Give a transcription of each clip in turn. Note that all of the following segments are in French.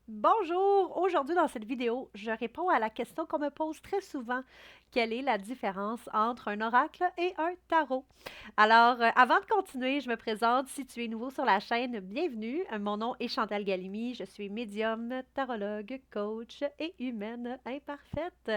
Bonjour! Aujourd'hui, dans cette vidéo, je réponds à la question qu'on me pose très souvent. Quelle est la différence entre un oracle et un tarot? Alors, avant de continuer, je me présente. Si tu es nouveau sur la chaîne, bienvenue. Mon nom est Chantal Galimi. Je suis médium, tarologue, coach et humaine imparfaite.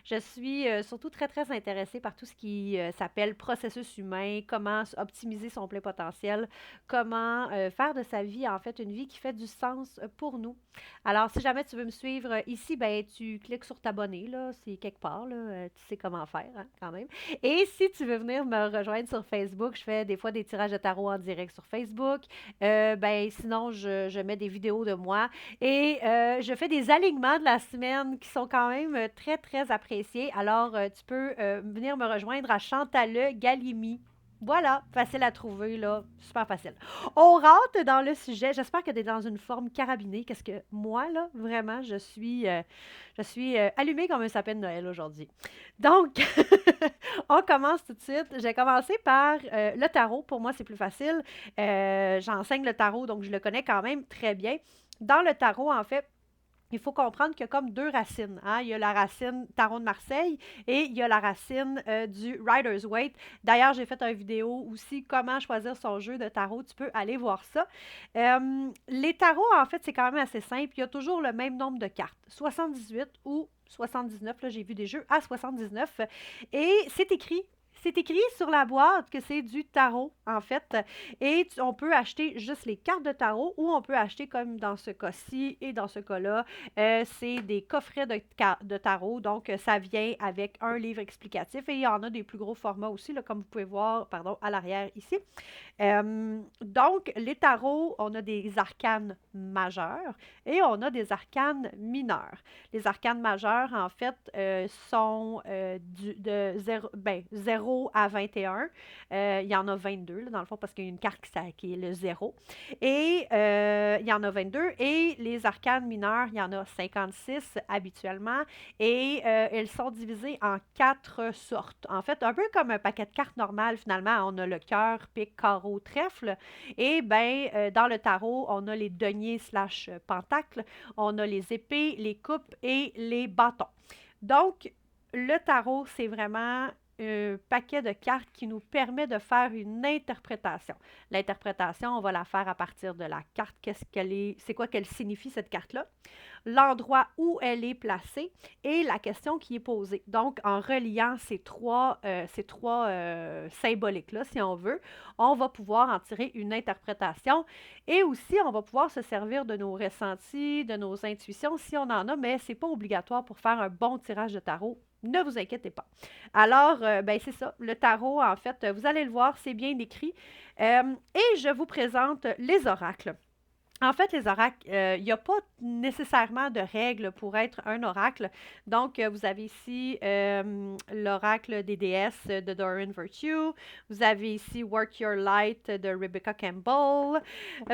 Je suis surtout très, très intéressée par tout ce qui s'appelle processus humain, comment optimiser son plein potentiel, comment faire de sa vie, en fait, une vie qui fait du sens pour nous. Alors, si jamais tu veux me suivre ici, ben tu cliques sur t'abonner, là, c'est quelque part, là, tu sais comment faire, hein, quand même. Et si tu veux venir me rejoindre sur Facebook, je fais des fois des tirages de tarot en direct sur Facebook. Ben sinon, je mets des vidéos de moi et je fais des alignements de la semaine qui sont quand même très, très appréciés. Alors, tu peux venir me rejoindre à Chantal Galimi. Voilà, facile à trouver, là, super facile. On rentre dans le sujet. J'espère que tu es dans une forme carabinée. Qu'est-ce que moi, là, vraiment, je suis allumée comme un sapin de Noël aujourd'hui. Donc, on commence tout de suite. J'ai commencé par le tarot. Pour moi, c'est plus facile. J'enseigne le tarot, donc je le connais quand même très bien. Dans le tarot, en fait, il faut comprendre qu'il y a comme deux racines, hein. Il y a la racine tarot de Marseille et il y a la racine du Rider's-Waite. D'ailleurs, j'ai fait une vidéo aussi, comment choisir son jeu de tarot. Tu peux aller voir ça. Les tarots, en fait, c'est quand même assez simple. Il y a toujours le même nombre de cartes, 78 ou 79. Là, j'ai vu des jeux à 79. Et c'est écrit sur la boîte que c'est du tarot, en fait. Et on peut acheter juste les cartes de tarot ou on peut acheter, comme dans ce cas-ci et dans ce cas-là, c'est des coffrets de tarot. Donc, ça vient avec un livre explicatif et il y en a des plus gros formats aussi, là, comme vous pouvez voir, pardon, à l'arrière ici. Donc, les tarots, on a des arcanes majeurs et on a des arcanes mineurs. Les arcanes majeures, en fait, sont de 0 à 21. Il y en a 22, là, dans le fond, parce qu'il y a une carte qui est le 0. Et il y en a 22. Et les arcanes mineures, il y en a 56 habituellement. Et elles sont divisées en 4 sortes. En fait, un peu comme un paquet de cartes normal, finalement, on a le cœur, pique, carreau, trèfle. Et bien, dans le tarot, on a les deniers slash pentacles, on a les épées, les coupes et les bâtons. Donc, le tarot, c'est vraiment un paquet de cartes qui nous permet de faire une interprétation. L'interprétation, on va la faire à partir de la carte. Qu'est-ce qu'elle est, c'est quoi qu'elle signifie, cette carte-là? L'endroit où elle est placée et la question qui est posée. Donc, en reliant ces trois symboliques-là, si on veut, on va pouvoir en tirer une interprétation et aussi, on va pouvoir se servir de nos ressentis, de nos intuitions, si on en a, mais ce n'est pas obligatoire pour faire un bon tirage de tarot. Ne vous inquiétez pas. Alors, ben c'est ça, le tarot, en fait, vous allez le voir, c'est bien écrit. Et je vous présente les oracles. En fait, les oracles, il n'y a pas nécessairement de règles pour être un oracle. Donc, vous avez ici l'oracle des déesses de Doreen Virtue. Vous avez ici Work Your Light de Rebecca Campbell.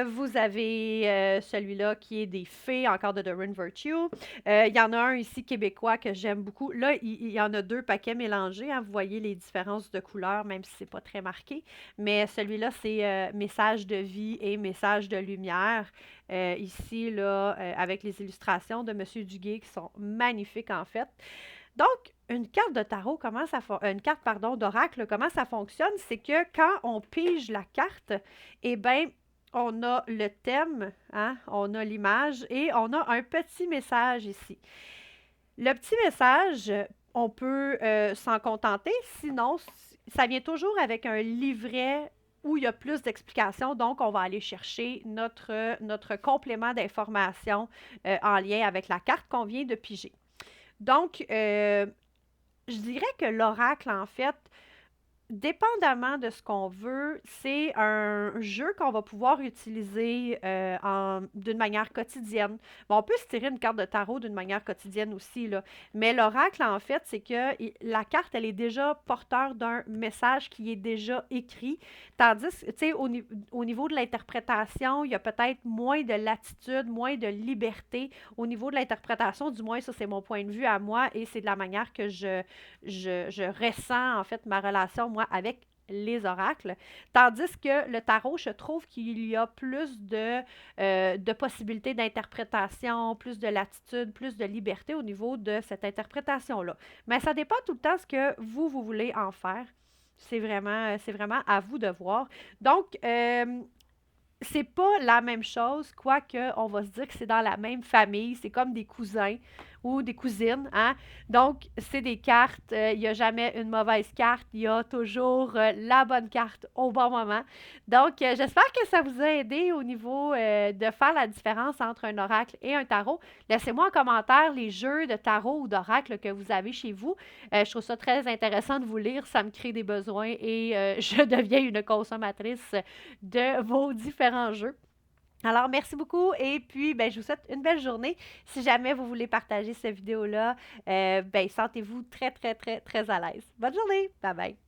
Vous avez celui-là qui est des fées, encore de Doreen Virtue. Il y en a un ici québécois que j'aime beaucoup. Là, il y en a deux paquets mélangés, hein. Vous voyez les différences de couleurs, même si ce n'est pas très marqué. Mais celui-là, c'est message de vie et message de lumière. Ici, là, avec les illustrations de Monsieur Duguay qui sont magnifiques en fait. Donc, une carte de tarot, une carte, pardon, d'oracle, comment ça fonctionne? C'est que quand on pige la carte, eh bien, on a le thème, hein, on a l'image et on a un petit message ici. Le petit message, on peut s'en contenter, sinon, ça vient toujours avec un livret où il y a plus d'explications. Donc, on va aller chercher notre complément d'information en lien avec la carte qu'on vient de piger. Donc, je dirais que l'oracle, en fait, dépendamment de ce qu'on veut, c'est un jeu qu'on va pouvoir utiliser d'une manière quotidienne. Bon, on peut se tirer une carte de tarot d'une manière quotidienne aussi, là. Mais l'oracle, en fait, c'est que la carte, elle est déjà porteur d'un message qui est déjà écrit. Tandis, tu sais, au niveau de l'interprétation, il y a peut-être moins de latitude, moins de liberté. Au niveau de l'interprétation, du moins, ça, c'est mon point de vue à moi et c'est de la manière que je ressens, en fait, ma relation, moi, avec les oracles. Tandis que le tarot, je trouve qu'il y a plus de possibilités d'interprétation, plus de latitude, plus de liberté au niveau de cette interprétation-là. Mais ça dépend tout le temps ce que vous voulez en faire. C'est vraiment à vous de voir. Donc, c'est pas la même chose, quoique on va se dire que c'est dans la même famille, c'est comme des cousins ou des cousines, hein? Donc, c'est des cartes, il n'y a jamais une mauvaise carte, il y a toujours la bonne carte au bon moment. Donc, j'espère que ça vous a aidé au niveau de faire la différence entre un oracle et un tarot. Laissez-moi en commentaire les jeux de tarot ou d'oracle que vous avez chez vous. Je trouve ça très intéressant de vous lire, ça me crée des besoins et je deviens une consommatrice de vos différents jeux. Alors, merci beaucoup et puis, ben, je vous souhaite une belle journée. Si jamais vous voulez partager cette vidéo-là, ben, sentez-vous très, très, très, très à l'aise. Bonne journée! Bye bye!